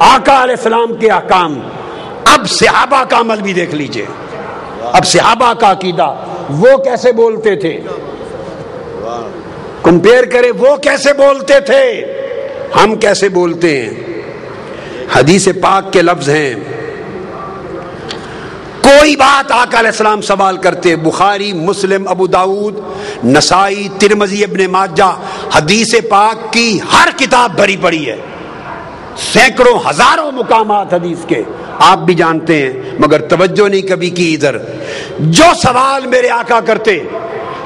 آقا علیہ السلام کے احکام. اب صحابہ کا عمل بھی دیکھ لیجئے. اب صحابہ کا عقیدہ وہ کیسے بولتے تھے, کمپیئر کرے وہ کیسے بولتے تھے, ہم کیسے بولتے ہیں. حدیث پاک کے لفظ ہیں, کوئی بات آقا علیہ السلام سوال کرتے, بخاری, مسلم, ابو داؤد, نسائی, ترمذی, ابن ماجہ, حدیث پاک کی ہر کتاب بھری پڑی ہے, سینکڑوں ہزاروں مقامات حدیث کے آپ بھی جانتے ہیں, مگر توجہ نہیں کبھی کی ادھر. جو سوال میرے آقا کرتے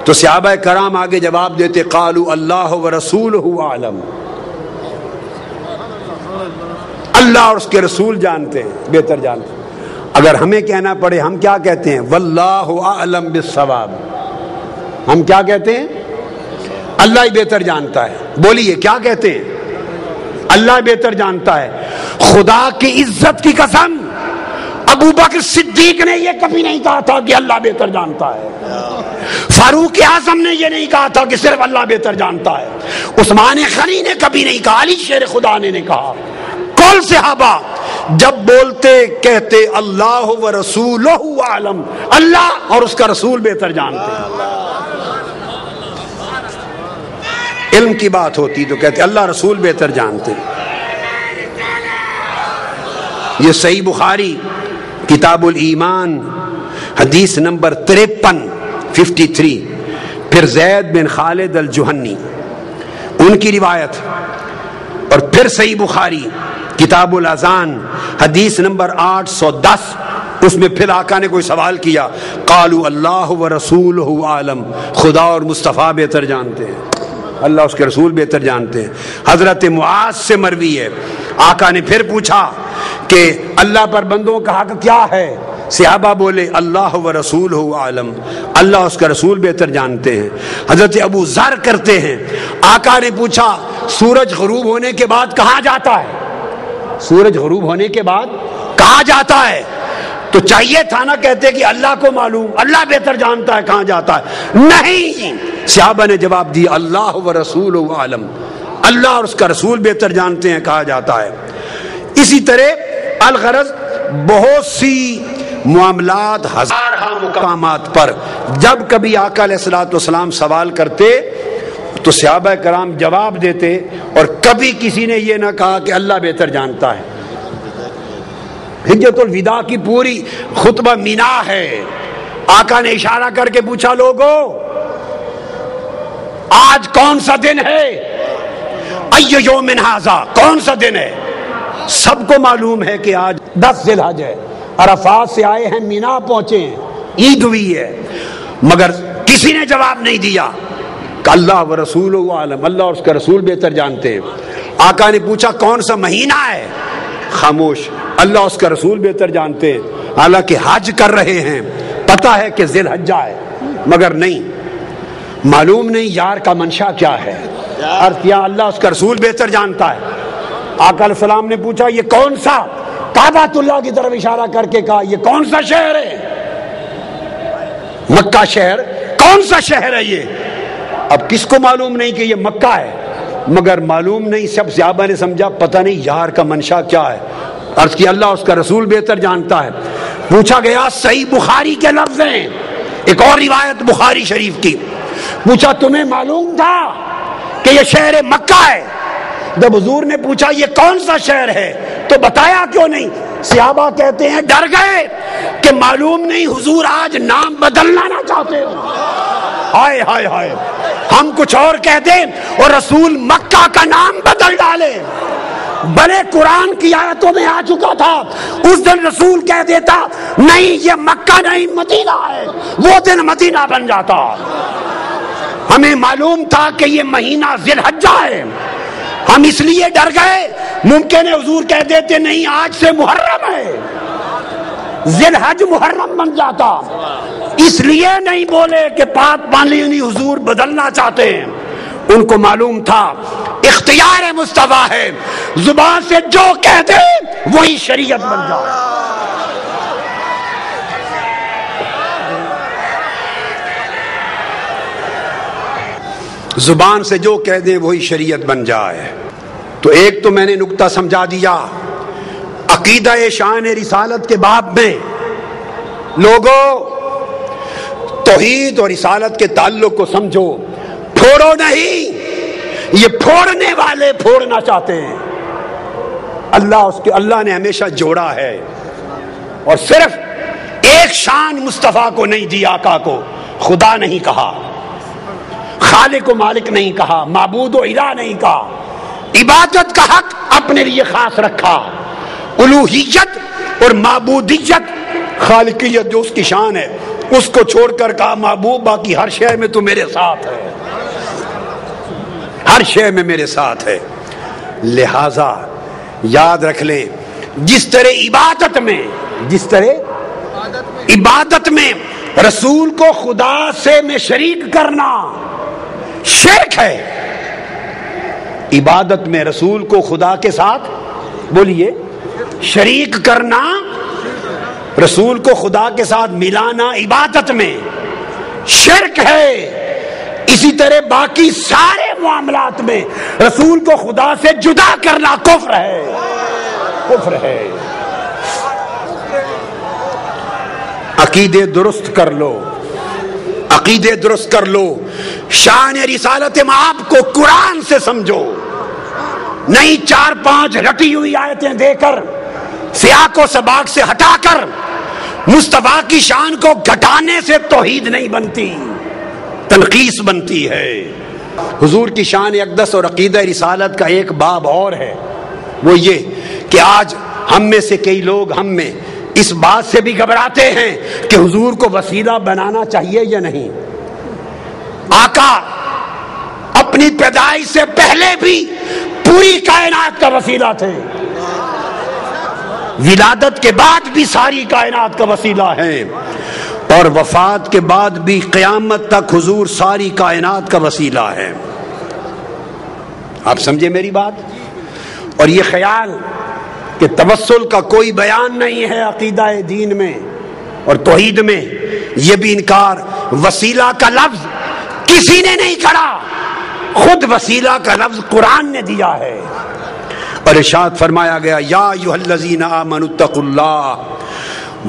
تو صحابہ کرام آگے جواب دیتے, قالوا اللہ ورسولہ اعلم, اللہ اور اس کے رسول جانتے ہیں, بہتر جانتے ہیں. اگر ہمیں کہنا پڑے ہم کیا کہتے ہیں, واللہ اعلم بالصواب. ہم کیا کہتے ہیں, اللہ ہی بہتر جانتا ہے. بولیے کیا کہتے ہیں, اللہ بہتر جانتا ہے. خدا کی عزت کی قسم ابو بکر صدیق نے یہ کبھی نہیں کہا تھا کہ اللہ بہتر جانتا ہے. فاروق اعظم نے یہ نہیں کہا تھا کہ صرف اللہ بہتر جانتا ہے. عثمان غنی نے کبھی نہیں کہا, علی شیر خدا نے کہا. کل صحابہ جب بولتے کہتے اللہ و رسولہ اعلم, اللہ اور اس کا رسول بہتر جانتے ہیں. علم کی بات ہوتی تو کہتے اللہ رسول بہتر جانتے ہیں. یہ صحیح بخاری کتاب الایمان حدیث نمبر 53. پھر زید بن خالد الجہنی ان کی روایت, اور پھر صحیح بخاری کتاب الاذان حدیث نمبر 810, اس میں پھر آقا نے کوئی سوال کیا, قالوا اللہ ورسولہ اعلم, خدا اور مصطفیٰ بہتر جانتے ہیں, اللہ اس کے رسول بہتر جانتے ہیں. حضرت معاذ سے مروی ہے, آقا نے پھر پوچھا کہ اللہ پر بندوں کا حق کیا ہے. صحابہ بولے اللہ ورسولہ اعلم, اللہ اس کا رسول بہتر جانتے ہیں. حضرت ابو ذر کرتے ہیں, آقا نے پوچھا سورج غروب ہونے کے بعد کہاں جاتا ہے, سورج غروب ہونے کے بعد کہاں جاتا ہے, تو چاہیے تھا نا کہتے کہ اللہ کو معلوم, اللہ بہتر جانتا ہے کہاں جاتا ہے. نہیں, صحابہ نے جواب دیا اللہ ورسولہ اعلم, اللہ اور اس کا رسول بہتر جانتے ہیں کہا جاتا ہے. اسی طرح الغرض بہت سی معاملات, ہزارہ مقامات پر جب کبھی آقا علیہ الصلوۃ والسلام سوال کرتے تو صحابہ کرام جواب دیتے, اور کبھی کسی نے یہ نہ کہا کہ اللہ بہتر جانتا ہے. حجۃ الوداع کی پوری خطبہ مینا ہے. آقا نے اشارہ کر کے پوچھا, لوگو آج کون سا دن ہے, ای یوم ھذا, کون سا دن ہے. سب کو معلوم ہے کہ آج 10 ذی الحج ہے, عرفات سے آئے ہیں, مینا پہنچے ہیں, عید ہوئی ہے, مگر کسی نے جواب نہیں دیا کہ اللہ و رسول عالم, اللہ اور اس کا رسول بہتر جانتے ہیں. آقا نے پوچھا کون سا مہینہ ہے, خاموش, اللہ اس کا رسول بہتر جانتے ہیں. حالانکہ حج کر رہے ہیں, پتہ ہے کہ ذی الحجہ ہے, مگر نہیں معلوم نہیں یار کا منشا کیا ہے. عرض کیا اللہ اس کا رسول بہتر جانتا ہے. آقا علیہ السلام نے پوچھا یہ کون سا, کعبۃ اللہ کی طرف اشارہ کر کے کہا یہ کون سا شہر ہے, مکہ شہر, کون سا شہر ہے یہ. اب کس کو معلوم نہیں کہ یہ مکہ ہے, مگر معلوم نہیں, سب صحابہ نے سمجھا پتہ نہیں یار کا منشا کیا ہے. عرض کی اللہ اس کا رسول بہتر جانتا ہے. پوچھا گیا, صحیح بخاری کے لفظ ہیں, ایک اور روایت بخاری شریف کی, پوچھا تمہیں معلوم تھا کہ یہ شہر مکہ ہے. جب حضور نے پوچھا یہ کون سا شہر ہے تو بتایا کیوں نہیں. صحابہ کہتے ہیں ڈر گئے کہ معلوم نہیں حضور آج نام بدلنا نہ چاہتے ہو. ہائے ہائے ہائے, ہم کچھ اور کہہ دیں اور رسول مکہ کا نام بدل ڈالے. بڑے قرآن کی آیتوں میں آ چکا تھا, اس دن رسول کہہ دیتا نہیں یہ مکہ نہیں مدینہ ہے, وہ دن مدینہ بن جاتا. ہمیں معلوم تھا کہ یہ مہینہ ذی الحجہ ہے, ہم اس لیے ڈر گئے. ممکن ہے حضور کہہ دیتے نہیں آج سے محرم ہے, ذی الحج محرم بن جاتا. اس لیے نہیں بولے کہ پاک پانی حضور بدلنا چاہتے ہیں. ان کو معلوم تھا اختیار مصطفیٰ ہے, زبان سے جو کہہ دے وہی شریعت بن جائے. زبان سے جو کہہ دیں وہی شریعت بن جائے. تو ایک تو میں نے نکتہ سمجھا دیا عقیدہ شان رسالت کے باب میں لوگوں توحید اور رسالت کے تعلق کو سمجھو، پھوڑو نہیں، یہ پھوڑنے والے پھوڑنا چاہتے ہیں۔ اللہ نے ہمیشہ جوڑا ہے، اور صرف ایک شان مصطفیٰ کو نہیں دی، آقا کو خدا نہیں کہا، خالق و مالک نہیں کہا، معبود و الہ نہیں کہا، عبادت کا حق اپنے لیے خاص رکھا، الوہیت اور معبودیت خالقیت جو اس کی شان ہے اس کو چھوڑ کر کہا محبوب باقی ہر شے میں تو میرے ساتھ ہے، ہر شے میں میرے ساتھ ہے۔ لہذا یاد رکھ لیں، جس طرح عبادت میں رسول کو خدا سے میں شریک کرنا شرک ہے، عبادت میں رسول کو خدا کے ساتھ بولیے شریک کرنا، رسول کو خدا کے ساتھ ملانا عبادت میں شرک ہے، اسی طرح باقی سارے معاملات میں رسول کو خدا سے جدا کرنا کفر ہے، کفر ہے۔ عقیدے درست کر لو، عقیدے درست کر لو، شان رسالت آپ کو قرآن سے سمجھو، نہیں 4-5 رٹی ہوئی آیتیں دے کر سیاق و سباق سے ہٹا کر مصطفیٰ کی شان کو گھٹانے سے توحید نہیں بنتی، تنقیص بنتی ہے۔ حضور کی شان اقدس اور عقیدہ رسالت کا ایک باب اور ہے، وہ یہ کہ آج ہم میں سے کئی لوگ ہم میں اس بات سے بھی گھبراتے ہیں کہ حضور کو وسیلہ بنانا چاہیے یا نہیں۔ آقا اپنی پیدائش سے پہلے بھی پوری کائنات کا وسیلہ تھے، ولادت کے بعد بھی ساری کائنات کا وسیلہ ہے، اور وفات کے بعد بھی قیامت تک حضور ساری کائنات کا وسیلہ ہے۔ آپ سمجھے میری بات؟ اور یہ خیال کہ توسل کا کوئی بیان نہیں ہے عقیدہ دین میں اور توحید میں، یہ بھی انکار۔ وسیلہ کا لفظ کسی نے نہیں کہا، خود وسیلہ کا لفظ قرآن نے دیا ہے، اور ارشاد فرمایا گیا یا ایھا الذین آمنوا اتقوا اللہ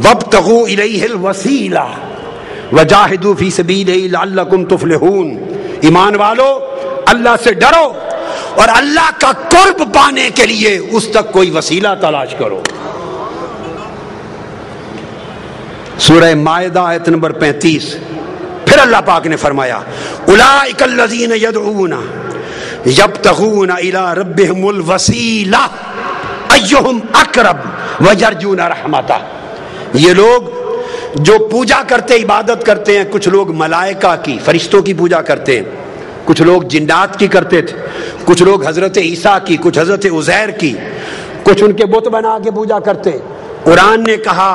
وابتغوا الیہ الوسیلہ وجاہدوا فی سبیلہ لعلکم تفلحون۔ ایمان والو اللہ سے ڈرو اور اللہ کا قرب پانے کے لیے اس تک کوئی وسیلہ تلاش کرو۔ سورہ مائدہ آیت نمبر 35، پھر اللہ پاک نے فرمایا اولئک الذین یدعون یبتغون الی ربہم الوسیلہ ایہم اقرب ویرجون رحمتہ۔ یہ لوگ جو پوجا کرتے عبادت کرتے ہیں، کچھ لوگ ملائکہ کی فرشتوں کی پوجا کرتے ہیں، کچھ لوگ جنات کی کرتے تھے، کچھ لوگ حضرت عیسیٰ کی، کچھ حضرت عزیر کی، کچھ ان کے بت بنا کے پوجا کرتے۔ قرآن نے کہا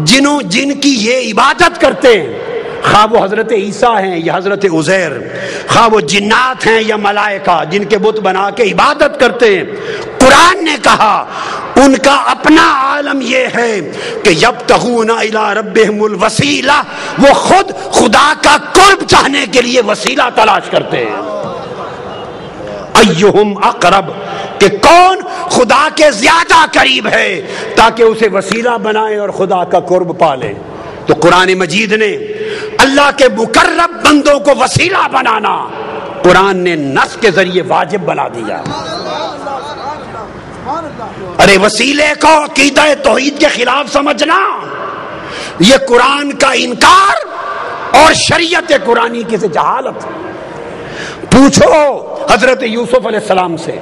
جن کی یہ عبادت کرتے ہیں، خواہ وہ حضرت عیسیٰ ہیں یا حضرت عزیر، خواہ وہ جنات ہیں یا ملائکہ جن کے بت بنا کے عبادت کرتے ہیں، قرآن نے کہا ان کا اپنا عالم یہ ہے کہ یبتغون الی ربہم الوسیلہ، وہ خود خدا کا قرب چاہنے کے لیے وسیلہ تلاش کرتے ہیں۔ ایہم اقرب، کہ کون خدا کے زیادہ قریب ہے تاکہ اسے وسیلہ بنائے اور خدا کا قرب پالے۔ تو قرآن مجید نے اللہ کے مقرب بندوں کو وسیلہ بنانا قرآن نے نص کے ذریعے واجب بنا دیا۔ ارے وسیلے کو عقیدہ توحید کے خلاف سمجھنا یہ قرآن کا انکار اور شریعت قرآنی کی سے جہالت۔ پوچھو حضرت یوسف علیہ السلام سے،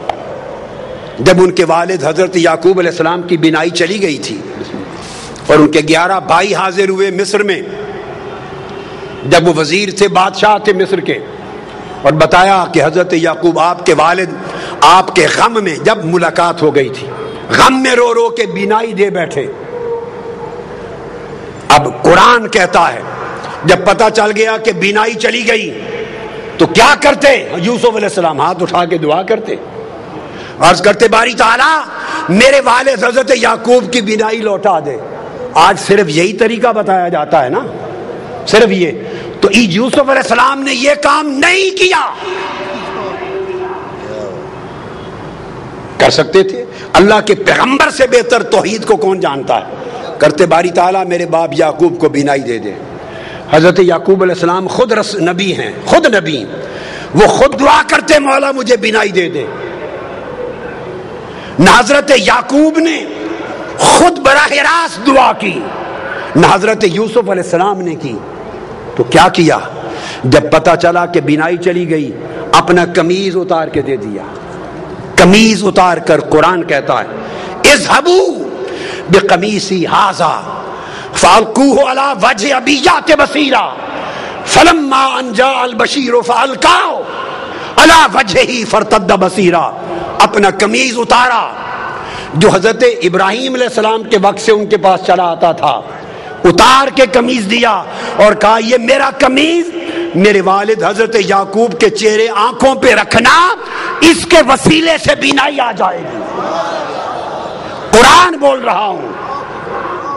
جب ان کے والد حضرت یعقوب علیہ السلام کی بینائی چلی گئی تھی اور ان کے 11 بھائی حاضر ہوئے مصر میں، جب وہ وزیر تھے، بادشاہ تھے مصر کے، اور بتایا کہ حضرت یعقوب آپ کے والد آپ کے غم میں، جب ملاقات ہو گئی تھی، غم میں رو رو کے بینائی دے بیٹھے۔ اب قرآن کہتا ہے جب پتہ چل گیا کہ بینائی چلی گئی تو کیا کرتے؟ یوسف علیہ السلام ہاتھ اٹھا کے دعا کرتے، عرض کرتے باری تعالیٰ میرے والد حضرت یعقوب کی بینائی لوٹا دے۔ آج صرف یہی طریقہ بتایا جاتا ہے نا، صرف یہ۔ تو یوسف علیہ السلام نے یہ کام نہیں کیا، کر سکتے تھے؟ اللہ کے پیغمبر سے بہتر توحید کو کون جانتا ہے؟ کرتے باری تعالیٰ میرے باپ یعقوب کو بینائی دے دے۔ حضرت یعقوب علیہ السلام خود نبی ہیں، خود نبی، وہ خود دعا کرتے مولا مجھے بینائی دے دے۔ نہ حضرت یعقوب نے خود براہ راست دعا کی، نہ حضرت یوسف علیہ السلام نے کی۔ تو کیا کیا؟ جب پتا چلا کہ بینائی چلی گئی، اپنا قمیض اتار کے دے دیا۔ قمیض اتار کر قرآن کہتا ہے اذهبوا بقمیصی ھذا فالقوه علی وجه ابیات بصیرا فلما ان جاء البشیر فالقاه علی وجهه فارتد بصیرا۔ اپنا قمیض اتارا جو حضرت ابراہیم علیہ السلام کے وقت سے ان کے پاس چلا آتا تھا، اتار کے قمیض دیا اور کہا یہ میرا قمیض میرے والد حضرت یعقوب کے چہرے آنکھوں پہ رکھنا، اس کے وسیلے سے بینائی آ جائے گی۔ قرآن بول رہا ہوں،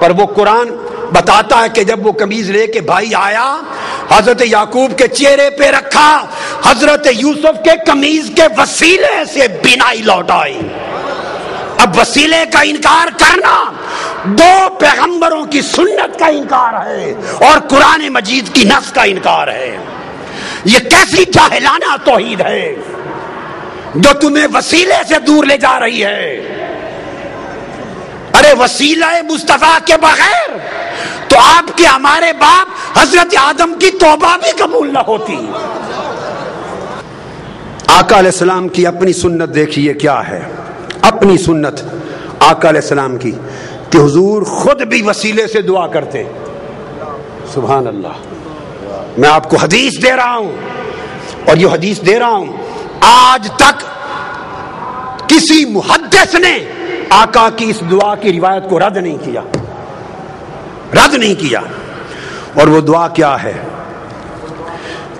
پر وہ قرآن بتاتا ہے کہ جب وہ قمیض لے کے بھائی آیا، حضرت یعقوب کے چہرے پہ رکھا، حضرت یوسف کے قمیض کے وسیلے سے بینائی لوٹ آئی۔ اب وسیلے کا انکار کرنا دو پیغمبروں کی سنت کا انکار ہے اور قرآن مجید کی نص کا انکار ہے۔ یہ کیسی جاہلانہ توحید ہے جو تمہیں وسیلے سے دور لے جا رہی ہے۔ ارے وسیلہ مصطفیٰ کے بغیر تو آپ کے ہمارے باپ حضرت آدم کی توبہ بھی قبول نہ ہوتی۔ آقا علیہ السلام کی اپنی سنت دیکھیے کیا ہے، اپنی سنت آقا علیہ السلام کی، کہ حضور خود بھی وسیلے سے دعا کرتے۔ سبحان اللہ۔ میں آپ کو حدیث دے رہا ہوں، اور یہ حدیث دے رہا ہوں، آج تک کسی محدث نے آقا کی اس دعا کی روایت کو رد نہیں کیا، رد نہیں کیا۔ اور وہ دعا کیا ہے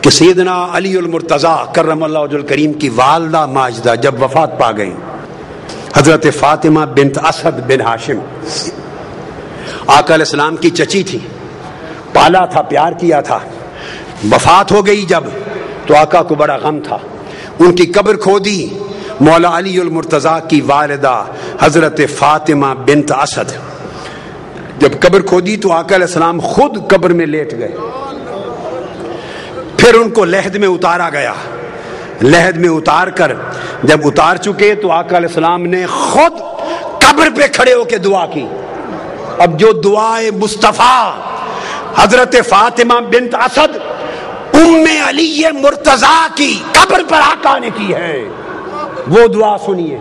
کہ سیدنا علی المرتضیٰ کرم اللہ وجہ الکریم کی والدہ ماجدہ جب وفات پا گئی، حضرت فاطمہ بنت اسد بن ہاشم آقا علیہ السلام کی چچی تھی، پالا تھا، پیار کیا تھا، وفات ہو گئی جب تو آقا کو بڑا غم تھا۔ ان کی قبر کھودی، مولا علی المرتضیٰ کی والدہ حضرت فاطمہ بنت اسد جب قبر کھودی تو آقا علیہ السلام خود قبر میں لیٹ گئے، پھر ان کو لحد میں اتارا گیا۔ لحد میں اتار کر جب اتار چکے تو آقا علیہ السلام نے خود قبر پہ کھڑے ہو کے دعا کی۔ اب جو دعائے مصطفیٰ حضرت فاطمہ بنت اسد ام علی مرتضیٰ کی قبر پر آقا نے کی ہے، وہ دعا سنیے۔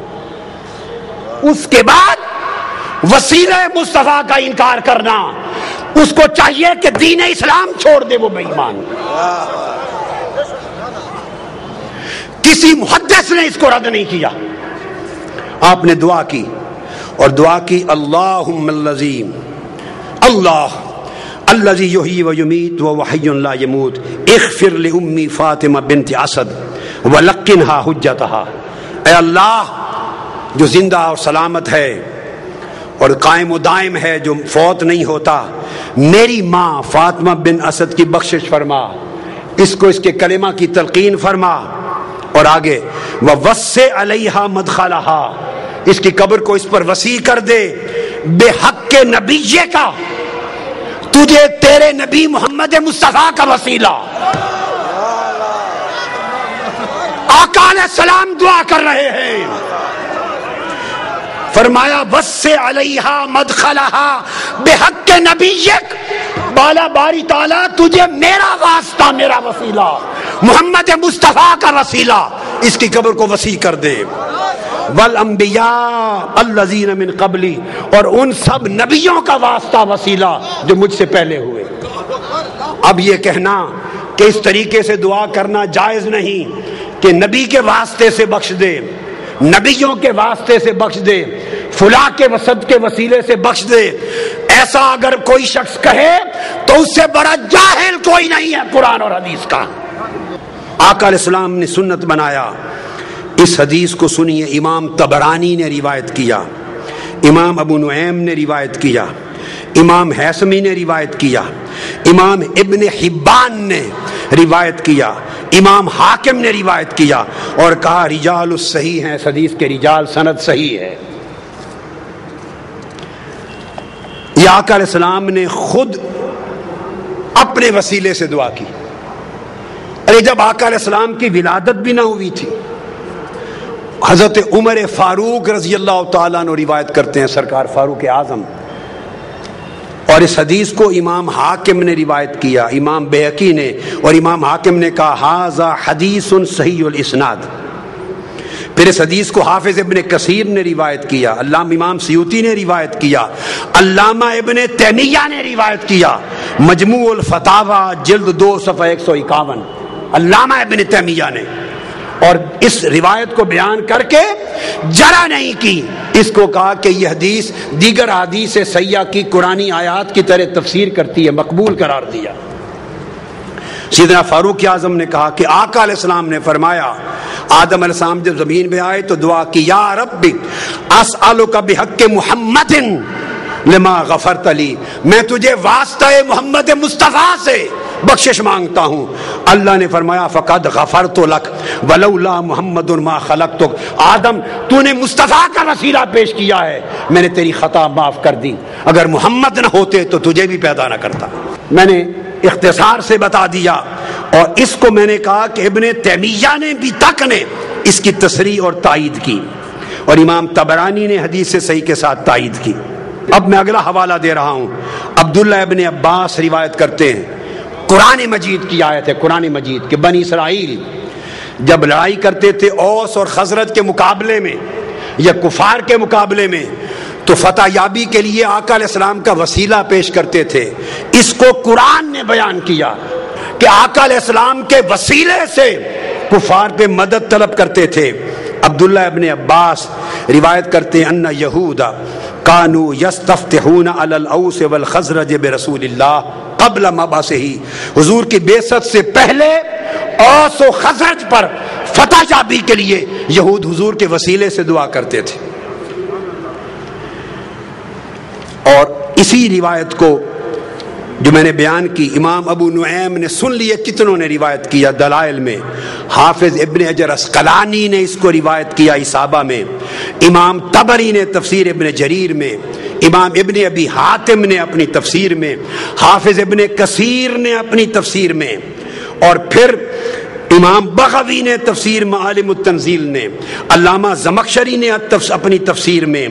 اس کے بعد وسیلہ مصطفیٰ کا انکار کرنا، اس کو چاہیے کہ دین اسلام چھوڑ دے، وہ بے ایمان۔ کسی محدث نے اس کو رد نہیں کیا۔ آپ نے دعا کی، اور دعا کی اللہم اللذی اللہ الذی یحیی و یمیت وہو حی لا یموت اغفر لأمی فاطمہ بنت اسد ولقنہا حجتہا۔ اے اللہ جو زندہ اور سلامت ہے اور قائم و دائم ہے، جو فوت نہیں ہوتا، میری ماں فاطمہ بن اسد کی بخشش فرما، اس کو اس کے کلمہ کی تلقین فرما، اور آگے وَوَسِّعْ عَلَيْهَا مَدْخَلَهَا، اس کی قبر کو اس پر وسیع کر دے، بے حق کے نبیے کا، تجھے تیرے نبی محمد مصطفیٰ کا وسیلہ۔ آقا علیہ السلام دعا کر رہے ہیں، فرمایا وَسِّعْ عَلَيْهَا مَدْخَلَهَا بِحَقِّ نَبِيِّكَ، بالا باری تعالیٰ تجھے میرا واسطہ، میرا وسیلہ، محمد مصطفیٰ کا وسیلہ، اس کی قبر کو وسیع کر دے۔ والانبیاء الذین من قبلی، اور ان سب نبیوں کا واسطہ، وسیلہ جو مجھ سے پہلے ہوئے۔ اب یہ کہنا کہ اس طریقے سے دعا کرنا جائز نہیں کہ نبی کے واسطے سے بخش دے، نبیوں کے واسطے سے بخش دے، فلاں کے وسط کے وسیلے سے بخش دے، ایسا اگر کوئی شخص کہے تو اس سے بڑا جاہل کوئی نہیں ہے قرآن اور حدیث کا۔ آقا علیہ السلام نے سنت بنایا۔ اس حدیث کو سنیے، امام طبرانی نے روایت کیا، امام ابو نعیم نے روایت کیا، امام حیثمی نے روایت کیا، امام ابن حبان نے روایت کیا، امام حاکم نے روایت کیا اور کہا رجال الصحیح ہیں، اس حدیث کے رجال سند صحیح ہے۔ یہ آقا علیہ السلام نے خود اپنے وسیلے سے دعا کی۔ ارے جب آقا علیہ السلام کی ولادت بھی نہ ہوئی تھی، حضرت عمر فاروق رضی اللہ تعالیٰ عنہ روایت کرتے ہیں، سرکار فاروق اعظم، اور اس حدیث کو امام حاکم نے روایت کیا، امام بیہقی نے، اور امام حاکم نے کہا ھذا حدیث صحیح الاسناد۔ پھر اس حدیث کو حافظ ابن کثیر نے روایت کیا، علامہ امام سیوطی نے روایت کیا، علامہ ابن تیمیہ نے روایت کیا، مجموع الفتاوی جلد 2 صفحہ 151، علامہ ابن تیمیہ نے، اور اس روایت کو بیان کر کے جرا نہیں کی، اس کو کہا کہ یہ حدیث دیگر حدیث صحیحہ کی قرآنی آیات کی طرح تفسیر کرتی ہے، مقبول قرار دیا۔ سیدنا فاروق اعظم نے کہا کہ آقا علیہ السلام نے فرمایا، آدم علیہ السلام جب زمین پہ آئے تو دعا کی، یا رب اسألک بحق محمد لما غفرت لی، میں تجھے واسطہ محمد مصطفیٰ سے بخشش مانگتا ہوں۔ اللہ نے فرمایا فقد غفرت لک ولولا محمد ما خلقتک، آدم تو نے مصطفیٰ کا وسیلہ پیش کیا ہے، میں نے تیری خطا معاف کر دی، اگر محمد نہ ہوتے تو تجھے بھی پیدا نہ کرتا۔ میں نے اختصار سے بتا دیا، اور اس کو میں نے کہا کہ ابن تیمیہ نے بھی تک نے اس کی تصریح اور تائید کی، اور امام طبرانی نے حدیث سے صحیح کے ساتھ تائید کی۔ اب میں اگلا حوالہ دے رہا ہوں، عبداللہ ابن عباس روایت کرتے ہیں، قرآن مجید کی آیت ہے، قرآن مجید کہ بنی اسرائیل جب لڑائی کرتے تھے اوس اور خزرج کے مقابلے میں یا کفار کے مقابلے میں، تو فتح یابی کے لیے آقا علیہ السلام کا وسیلہ پیش کرتے تھے۔ اس کو قرآن نے بیان کیا کہ آقا علیہ السلام کے وسیلے سے کفار پہ مدد طلب کرتے تھے۔ عبداللہ ابن عباس روایت کرتے ہیں ان یہود کانوا یستفتحون علی الاوس والخزرج برسول اللہ قبل مبعثہ، حضور کی بعثت سے پہلے اوس و خزرج پر فتح یابی کے لیے یہود حضور کے وسیلے سے دعا کرتے تھے۔ اور اسی روایت کو جو میں نے بیان کی امام ابو نعیم نے سن لیے، کتنوں نے روایت کیا دلائل میں، حافظ ابن حجر عسقلانی نے اس کو روایت کیا اصابہ میں، امام طبری نے تفسیر ابن جریر میں، امام ابن ابی حاتم نے اپنی تفسیر میں، حافظ ابن کثیر نے اپنی تفسیر میں، اور پھر امام بغوی نے تفسیر معالم التنزیل نے، علامہ زمخشری نے اپنی تفسیر میں،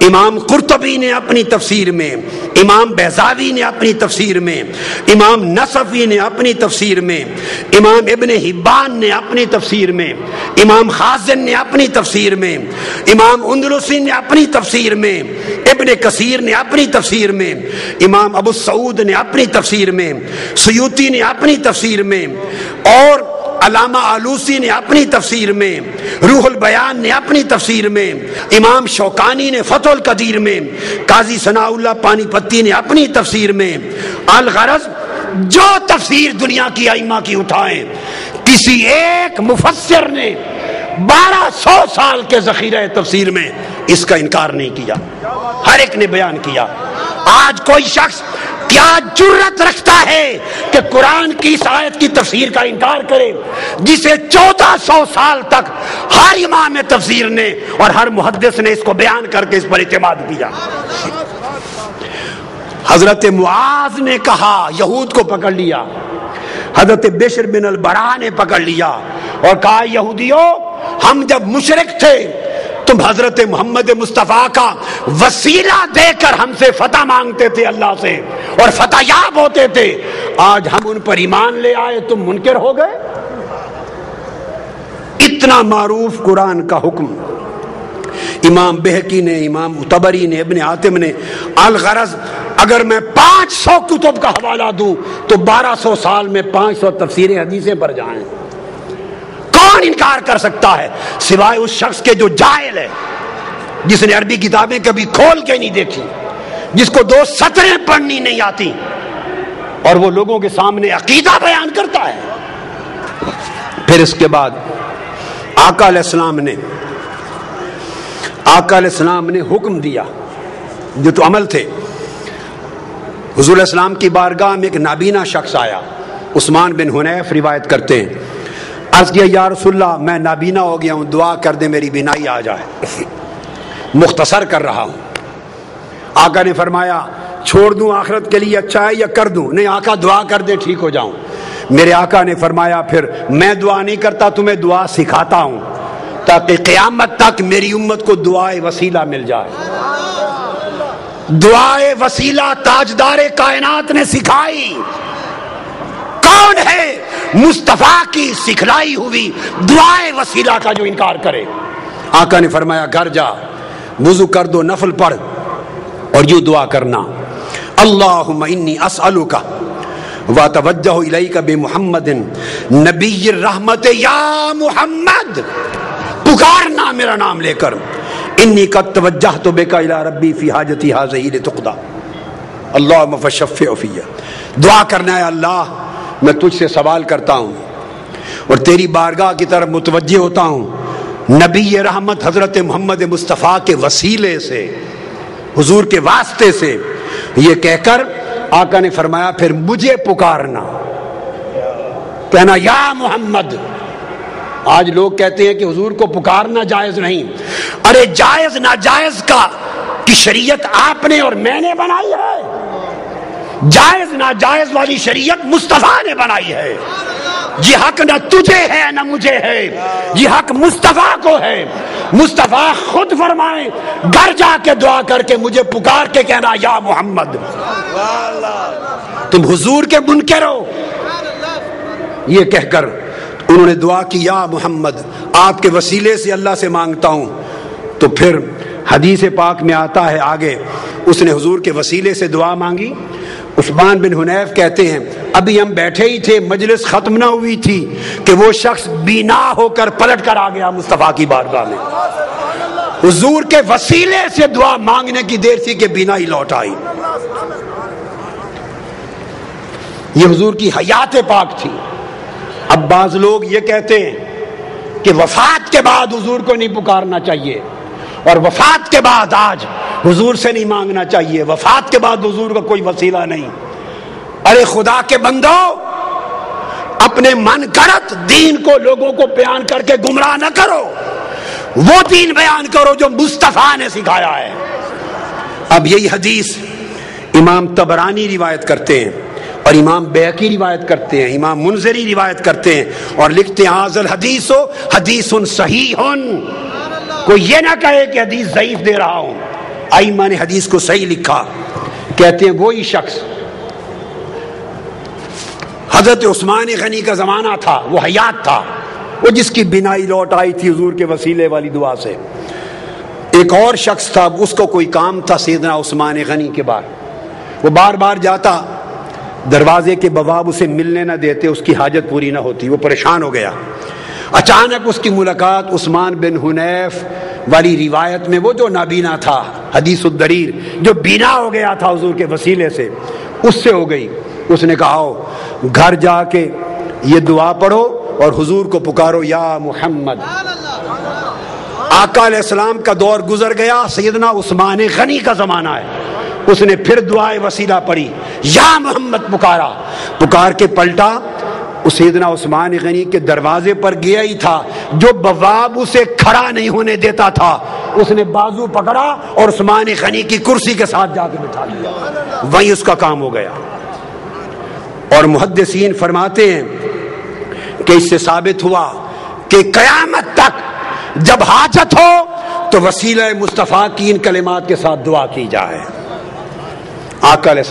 امام قرطبی نے اپنی تفسیر میں، امام بیضاوی نے اپنی تفسیر میں، امام نصفی نے اپنی تفسیر میں، امام ابن حبان نے اپنی تفسیر میں، امام خازن نے اپنی تفسیر میں، امام اندلسی نے اپنی تفسیر میں، ابن کثیر نے اپنی تفسیر میں، امام ابو سعود نے اپنی تفسیر میں، سیوطی نے اپنی تفسیر میں، اور علامہ آلوسی نے اپنی تفسیر میں، روح البیان نے اپنی تفسیر میں، امام شوکانی نے فتح القدیر میں، قاضی ثناء اللہ پانی پتی نے اپنی تفسیر میں۔ الغرض جو تفسیر دنیا کی ائمہ کی اٹھائیں، کسی ایک مفسر نے 1200 سال کے ذخیرہ تفسیر میں اس کا انکار نہیں کیا، ہر ایک نے بیان کیا۔ آج کوئی شخص کیا جرت رکھتا ہے کہ قرآن کی اس آیت کی تفسیر کا انکار کرے جسے 1400 سال تک ہر امام تفسیر نے اور ہر محدث نے اس کو بیان کر کے اس پر اعتماد کیا۔ حضرت معاذ نے کہا، یہود کو پکڑ لیا، حضرت بشر بن البراء نے پکڑ لیا اور کہا یہودیوں، ہم جب مشرک تھے تم حضرت محمد مصطفیٰ کا وسیلہ دے کر ہم سے فتح مانگتے تھے اللہ سے اور فتح یاب ہوتے تھے، آج ہم ان پر ایمان لے آئے تم منکر ہو گئے۔ اتنا معروف قرآن کا حکم امام بہقی نے، امام طبری نے، ابن حاتم نے۔ الغرض اگر میں 500 کتب کا حوالہ دوں تو 1200 سال میں 500 تفسیریں حدیثیں پر جائیں۔ کون انکار کر سکتا ہے سوائے اس شخص کے جو جاہل ہے، جس نے عربی کتابیں کبھی کھول کے نہیں دیکھی، جس کو 2 سطریں پڑھنی نہیں آتی اور وہ لوگوں کے سامنے عقیدہ بیان کرتا ہے۔ پھر اس کے بعد آقا علیہ السلام نے حکم دیا، جو تو عمل تھے۔ حضور علیہ السلام کی بارگاہ میں ایک نابینا شخص آیا، عثمان بن حنیف روایت کرتے ہیں، عرض کیا یا رسول اللہ میں نابینا ہو گیا ہوں، دعا کر دے میری بینائی آ جائے۔ مختصر کر رہا ہوں۔ آقا نے فرمایا چھوڑ دوں آخرت کے لیے اچھا ہے یا کر دوں؟ نہیں آقا دعا کر دے ٹھیک ہو جاؤں۔ میرے آقا نے فرمایا پھر میں دعا نہیں کرتا، تمہیں دعا سکھاتا ہوں تاکہ قیامت تک میری امت کو دعائے وسیلہ مل جائے۔ دعائے وسیلہ تاجدار کائنات نے سکھائی۔ کون ہے مصطفیٰ کی سکھلائی ہوئی دعائے وسیلہ کا جو انکار کرے؟ آقا نے فرمایا گھر جا، وضو کر دو، نفل پڑھ اور یوں دعا کرنا، اللہم انی اسألک واتوجہ الیک بمحمد نبی الرحمت، یا محمد پکارنا میرا نام لے کر، انی قد توجہت بک الی ربی فی حاجتی ہذہ لتقضی، اللہم فشفع فی، دعا کرنا ہے اللہ میں تجھ سے سوال کرتا ہوں اور تیری بارگاہ کی طرف متوجہ ہوتا ہوں، نبی رحمت حضرت محمد مصطفیٰ کے وسیلے سے، حضور کے واسطے سے، یہ کہہ کر آقا نے فرمایا پھر مجھے پکارنا، کہنا یا محمد۔ آج لوگ کہتے ہیں کہ حضور کو پکارنا جائز نہیں، ارے جائز ناجائز کی شریعت آپ نے اور میں نے بنائی ہے، جائز ناجائز والی شریعت مصطفیٰ نے بنائی ہے۔ یہ حق نہ تجھے ہے نہ مجھے ہے، یہ حق مصطفیٰ کو ہے۔ مصطفیٰ خود فرمائیں گھر جا کے دعا کر کے مجھے پکار کے کہنا یا محمد۔ تم حضور کے منکر ہو، یہ کہہ کر انہوں نے دعا کی یا محمد آپ کے وسیلے سے اللہ سے مانگتا ہوں۔ تو پھر حدیث پاک میں آتا ہے آگے اس نے حضور کے وسیلے سے دعا مانگی۔ عثمان بن حنیف کہتے ہیں ابھی ہم بیٹھے ہی تھے، مجلس ختم نہ ہوئی تھی کہ وہ شخص بینا ہو کر پلٹ کر آ گیا مصطفیٰ کی بارگاہ میں۔ حضور کے وسیلے سے دعا مانگنے کی دیر تھی کہ بینا ہی لوٹ آئی۔ یہ حضور کی حیات پاک تھی۔ اب بعض لوگ یہ کہتے ہیں کہ وفات کے بعد حضور کو نہیں پکارنا چاہیے، اور وفات کے بعد آج حضور سے نہیں مانگنا چاہیے، وفات کے بعد حضور کا کوئی وسیلہ نہیں۔ ارے خدا کے بندو، اپنے من گھڑت دین کو لوگوں کو بیان کر کے گمراہ نہ کرو، وہ دین بیان کرو جو مصطفیٰ نے سکھایا ہے۔ اب یہی حدیث امام طبرانی روایت کرتے ہیں اور امام بیہقی روایت کرتے ہیں، امام منذری روایت کرتے ہیں اور لکھتے ہیں ھذا الحدیث حدیث صحیح۔ کوئی یہ نہ کہے کہ حدیث ضعیف دے رہا ہوں، ائمہ نے حدیث کو صحیح لکھا۔ کہتے ہیں وہی شخص حضرت عثمان غنی کا زمانہ تھا، وہ حیات تھا، وہ جس کی بینائی لوٹ آئی تھی حضور کے وسیلے والی دعا سے۔ ایک اور شخص تھا، اس کو کوئی کام تھا سیدنا عثمان غنی کے بعد، وہ بار بار جاتا، دروازے کے بواب اسے ملنے نہ دیتے، اس کی حاجت پوری نہ ہوتی، وہ پریشان ہو گیا۔ اچانک اس کی ملاقات عثمان بن حنیف والی روایت میں، وہ جو نابینا تھا، حدیث الدریر، جو بینا ہو گیا تھا حضور کے وسیلے سے، اس سے ہو گئی۔ اس نے کہا آؤ گھر جا کے یہ دعا پڑھو اور حضور کو پکارو یا محمد۔ آقا علیہ السلام کا دور گزر گیا، سیدنا عثمان غنی کا زمانہ ہے۔ اس نے پھر دعائے وسیلہ پڑھی، یا محمد پکارا، پکار کے پلٹا، سیدنا عثمان غنی کے دروازے پر گیا ہی تھا، جو بواب اسے کھڑا نہیں ہونے دیتا تھا، اس نے بازو پکڑا اور عثمان غنی کی کرسی کے ساتھ جا کے بٹھا لیا، وہیں اس کا کام ہو گیا۔ اور محدثین فرماتے ہیں کہ اس سے ثابت ہوا کہ قیامت تک جب حاجت ہو تو وسیلہ مصطفیٰ کی ان کلمات کے ساتھ دعا کی جائے۔ آقا علیہ السلام